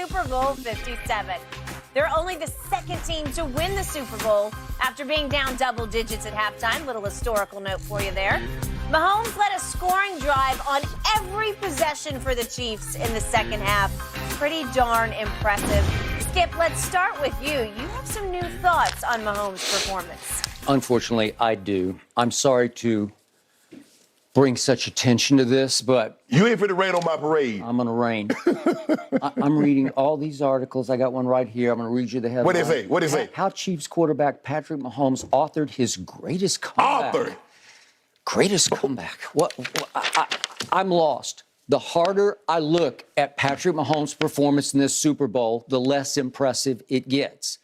Super Bowl 57. They're only the second team to win the Super Bowl after being down double digits at halftime. Little historical note for you there. Mahomes led a scoring drive on every possession for the Chiefs in the second half. Pretty darn impressive. Skip, let's start with you. You have some new thoughts on Mahomes' performance. Unfortunately, I do. I'm sorry to bring such attention to this, but... You ain't finna rain on my parade. I'm gonna rain. I'm reading all these articles. I got one right here. I'm gonna read you the headline. What is it? What is it? How Chiefs quarterback Patrick Mahomes authored his greatest comeback. Greatest comeback. I'm lost. The harder I look at Patrick Mahomes' performance in this Super Bowl, the less impressive it gets.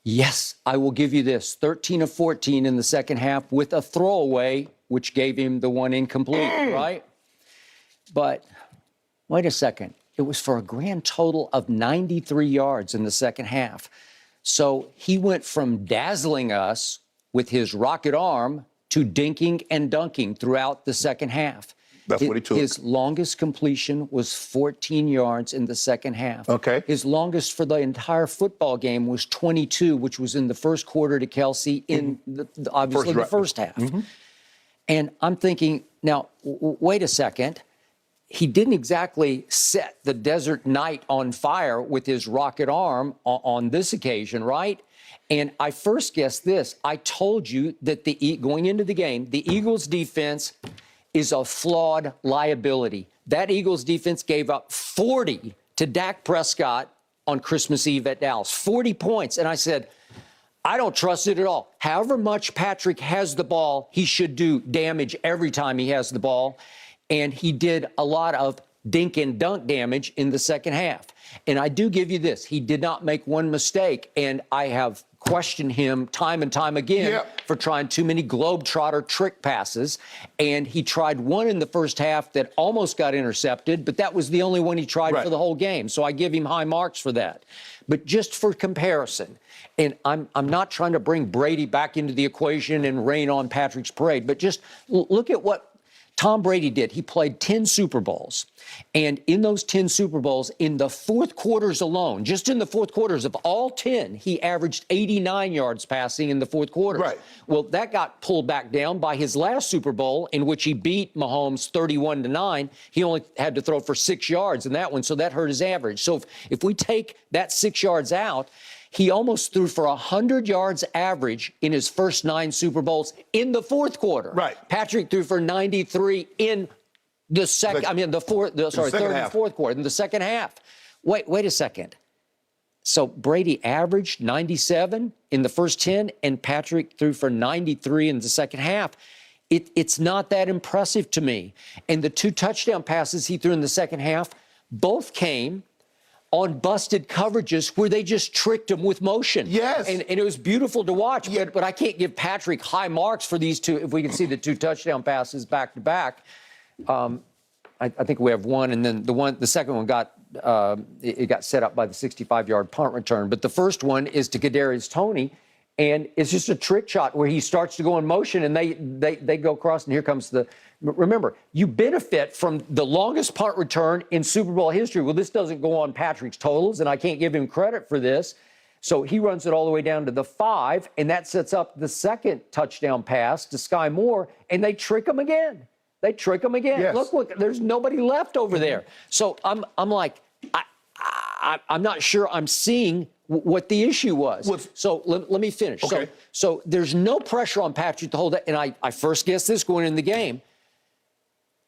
Yes, I will give you this. 13 of 14 in the second half with a throwaway, which gave him the one incomplete, right? But wait a second. It was for a grand total of 93 yards in the second half. So he went from dazzling us with his rocket arm to dinking and dunking throughout the second half. That's what he took. His longest completion was 14 yards in the second half. Okay. His longest for the entire football game was 22, which was in the first quarter to Kelsey in obviously the first half. And I'm thinking, now, wait a second. He didn't exactly set the desert night on fire with his rocket arm on this occasion, right? And I first guessed this. I told you that going into the game, the Eagles' defense is a flawed liability. That Eagles defense gave up 40 to Dak Prescott on Christmas Eve at Dallas, 40 points. And I said, I don't trust it at all. However much Patrick has the ball, he should do damage every time he has the ball. And he did a lot of dink and dunk damage in the second half. And I do give you this. He did not make one mistake. And I have questioned him time and time again for trying too many globetrotter trick passes. And he tried one in the first half that almost got intercepted, but that was the only one he tried for the whole game. So I give him high marks for that. But just for comparison, and I'm not trying to bring Brady back into the equation and rain on Patrick's parade, but just look at what Tom Brady did. He played 10 Super Bowls. And in those 10 Super Bowls, in the fourth quarters alone, just in the fourth quarters of all 10, he averaged 89 yards passing in the fourth quarter. Right. Well, that got pulled back down by his last Super Bowl, in which he beat Mahomes 31-9. He only had to throw for 6 yards in that one, so that hurt his average. So if we take that 6 yards out, he almost threw for 100 yards average in his first 9 Super Bowls in the fourth quarter. Right. Patrick threw for 93 in the third and fourth quarter, in the second half. Wait a second. So Brady averaged 97 in the first 10, and Patrick threw for 93 in the second half. It's not that impressive to me. And the 2 touchdown passes he threw in the second half both came on busted coverages where they just tricked him with motion. Yes. And it was beautiful to watch, but I can't give Patrick high marks for these 2. If we can see the 2 touchdown passes back to back, I think we have one, and then the second one got set up by the 65-yard punt return. But the first one is to Kadarius Toney, and it's just a trick shot where he starts to go in motion, and they go across, and here comes the. Remember, you benefit from the longest punt return in Super Bowl history. Well, this doesn't go on Patrick's totals, and I can't give him credit for this. So he runs it all the way down to the 5, and that sets up the second touchdown pass to Sky Moore, and they trick him again. Yes. Look, there's nobody left over there. So I'm like, I'm not sure I'm seeing what the issue was. So let me finish. Okay. So there's no pressure on Patrick to hold that, and I first guessed this going in the game.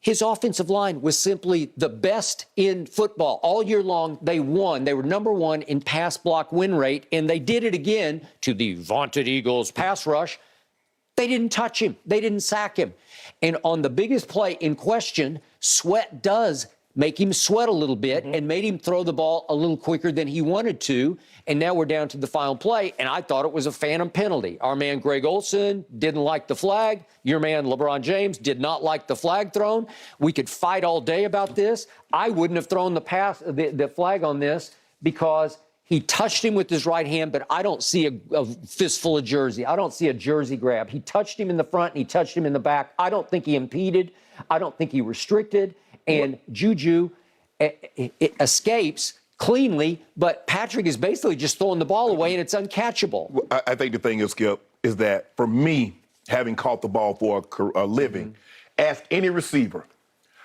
His offensive line was simply the best in football. All year long, they won. They were #1 in pass block win rate, and they did it again to the vaunted Eagles pass rush. They didn't touch him. They didn't sack him. And on the biggest play in question, Sweat does make him sweat a little bit and made him throw the ball a little quicker than he wanted to. And now we're down to the final play, and I thought it was a phantom penalty. Our man Greg Olsen didn't like the flag. Your man LeBron James did not like the flag thrown. We could fight all day about this. I wouldn't have thrown the flag on this because he touched him with his right hand, but I don't see a fistful of jersey. I don't see a jersey grab. He touched him in the front, and he touched him in the back. I don't think he impeded. I don't think he restricted. And Juju escapes cleanly, but Patrick is basically just throwing the ball away, and it's uncatchable. I think the thing is, Skip, is that for me, having caught the ball for a living, ask any receiver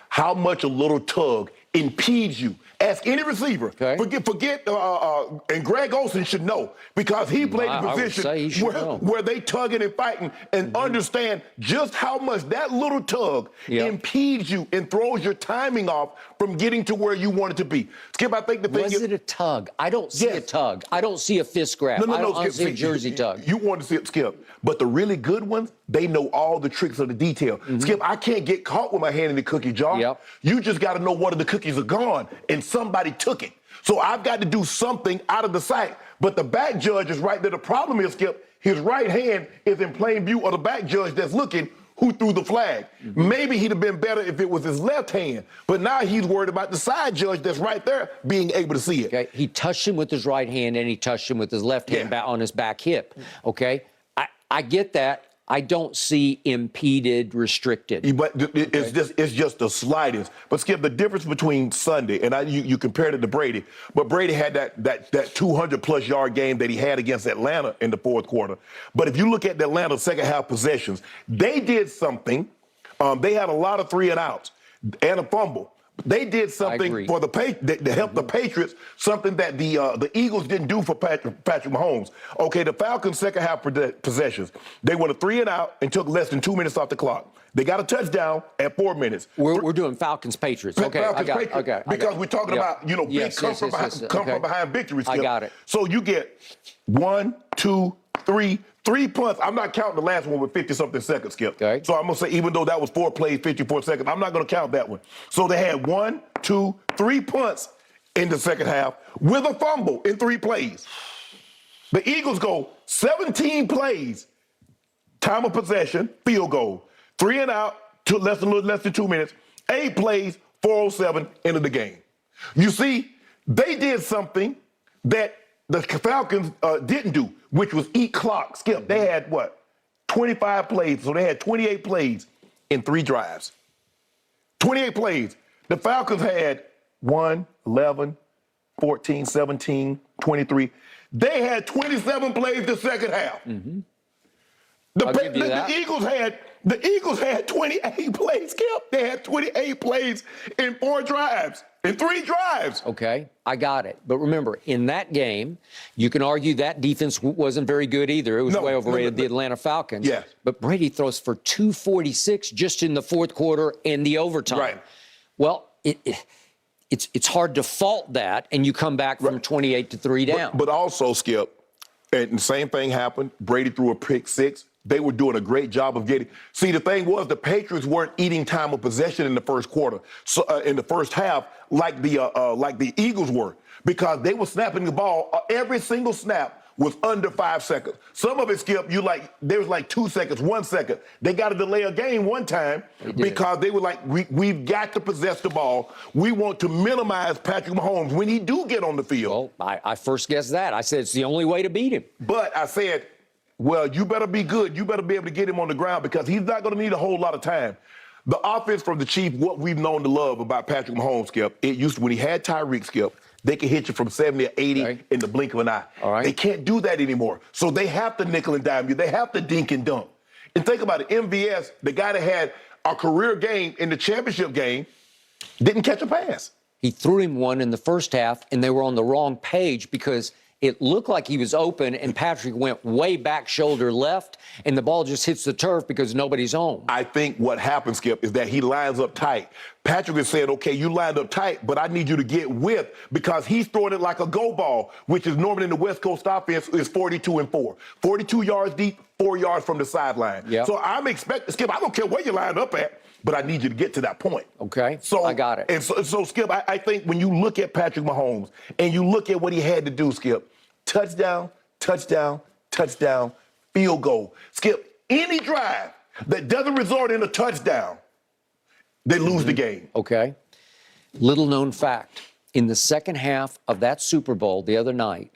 how much a little tug impedes you. Ask any receiver. Okay. Forget, and Greg Olsen should know because he played the position where they tugging and fighting and understand just how much that little tug impedes you and throws your timing off from getting to where you want it to be. Skip, I think the thing is... Was it a tug? I don't see a tug. I don't see a fist grab. I don't see a jersey tug. You want to see it, Skip. But the really good ones, they know all the tricks of the detail. Skip, I can't get caught with my hand in the cookie jar. Yep. You just got to know one of the cookies are gone and somebody took it. So I've got to do something out of the sight. But the back judge is right there. The problem is, Skip, his right hand is in plain view of the back judge that's looking who threw the flag. Maybe he'd have been better if it was his left hand. But now he's worried about the side judge that's right there being able to see it. Okay. He touched him with his right hand and he touched him with his left hand on his back hip. Okay. I get that. I don't see impeded, restricted. But it's just the slightest. But Skip, the difference between Sunday and you compared it to Brady, but Brady had that 200-plus yard game that he had against Atlanta in the fourth quarter. But if you look at the Atlanta second half possessions, they did something. They had a lot of 3-and-outs and a fumble. They did something for to help the Patriots, something that the Eagles didn't do for Patrick Mahomes. Okay, the Falcons' second half possessions, they went a 3-and-out and took less than 2 minutes off the clock. They got a touchdown at 4 minutes. We're doing Falcons-Patriots. Okay, Patriots. Because we're talking about, big come from behind victories. I got it. So you get 1, 2, 3 punts. I'm not counting the last one with 50-something seconds, Skip. Okay. So I'm going to say, even though that was 4 plays, 54 seconds, I'm not going to count that one. So they had 1, 2, 3 punts in the second half with a fumble in 3 plays. The Eagles go 17 plays, time of possession, field goal. 3-and-out, less than 2 minutes. 8 plays, 4:07, end of the game. You see, they did something that the Falcons didn't do, which was eat clock. Skip, they had, 25 plays. So they had 28 plays in 3 drives. 28 plays. The Falcons had 1, 11, 14, 17, 23. They had 27 plays the second half. The Eagles had 28 plays, Skip. They had 28 plays in 4 drives. In 3 drives. Okay, I got it. But remember, in that game, you can argue that defense wasn't very good either. It was way overrated, the Atlanta Falcons. Yes. But Brady throws for 246 just in the fourth quarter and the overtime. Right. Well, it's hard to fault that, and you come back from 28 to 3 down. But also, Skip, and the same thing happened. Brady threw a pick 6. They were doing a great job of getting. See, the thing was, the Patriots weren't eating time of possession in the first quarter, so in the first half, like the Eagles were, because they were snapping the ball. Every single snap was under 5 seconds. Some of it, Skip, there was 2 seconds, 1 second. They got to delay a game one time because they were like, we've got to possess the ball. We want to minimize Patrick Mahomes when he do get on the field. Well, I first guessed that. I said it's the only way to beat him. But I said, well, you better be good. You better be able to get him on the ground because he's not going to need a whole lot of time. The offense from the Chiefs, what we've known to love about Patrick Mahomes, Skip, it used to, when he had Tyreek, Skip, they could hit you from 70 or 80 in the blink of an eye. All right. They can't do that anymore. So they have to nickel and dime you. They have to dink and dunk. And think about it. MVS, the guy that had a career game in the championship game, didn't catch a pass. He threw him one in the first half, and they were on the wrong page because it looked like he was open, and Patrick went way back shoulder left, and the ball just hits the turf because nobody's home. I think what happens, Skip, is that he lines up tight. Patrick is saying, okay, you lined up tight, but I need you to get width because he's throwing it like a go ball, which is normally in the West Coast offense is 42 and 4. 42 yards deep, 4 yards from the sideline. Yep. So I'm expecting, Skip, I don't care where you lined up at, but I need you to get to that point. Okay, so I got it. And so Skip, I think when you look at Patrick Mahomes and you look at what he had to do, Skip, touchdown, touchdown, touchdown, field goal. Skip, any drive that doesn't result in a touchdown, they lose the game. Okay. Little known fact. In the second half of that Super Bowl the other night,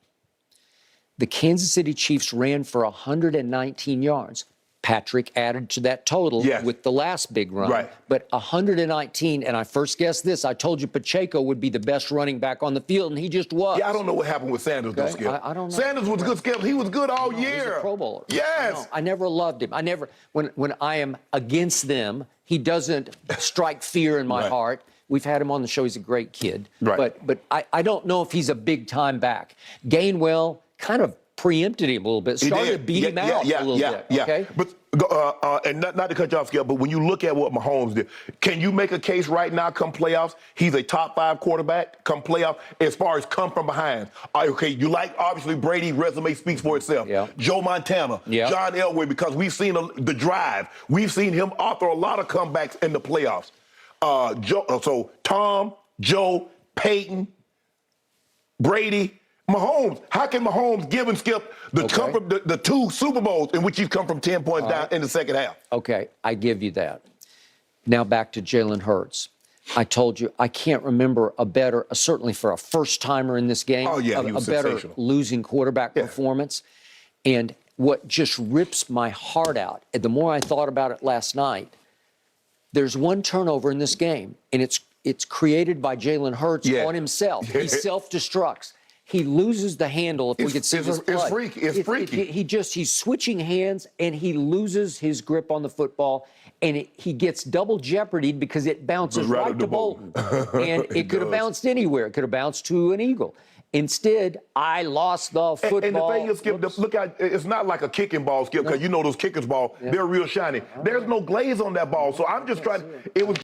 the Kansas City Chiefs ran for 119 yards. Patrick added to that total with the last big run. Right. But 119, and I first guessed this. I told you Pacheco would be the best running back on the field, and he just was. Yeah, I don't know what happened with Sanders, though, Skip. I don't know. Sanders was good, Skip. He was good all year. He's a Pro Bowler. Yes. I never loved him. I never, when I am against them, he doesn't strike fear in my heart. We've had him on the show. He's a great kid. Right. But I don't know if he's a big-time back. Gainwell kind of preempted him a little bit, started to beat him out a little bit. Okay? But and not to cut you off, Skip, but when you look at what Mahomes did, can you make a case right now come playoffs? He's a top 5 quarterback come playoffs as far as come from behind. Okay, you like, obviously, Brady resume speaks for itself. Yeah. Joe Montana, John Elway, because we've seen the drive. We've seen him author a lot of comebacks in the playoffs. So Tom, Joe, Peyton, Brady, Mahomes. How can Mahomes give and Skip come from the 2 Super Bowls in which he's come from 10 points down in the second half? Okay, I give you that. Now back to Jalen Hurts. I told you I can't remember a better, certainly for a first-timer in this game, he a was better sensational. losing quarterback performance. And what just rips my heart out, and the more I thought about it last night, there's one turnover in this game, and it's created by Jalen Hurts on himself. He self-destructs. He loses the handle. If we could see this play. It's freaky. He's switching hands, and he loses his grip on the football, and he gets double jeopardied because it bounces right to Bolton. And it could have bounced anywhere. It could have bounced to an Eagle. Instead, I lost the football. And the thing is, Skip, look at it's not like a kicking ball, Skip, because you know those kickers' ball, they're real shiny. There's no glaze on that ball, so I'm just trying. It was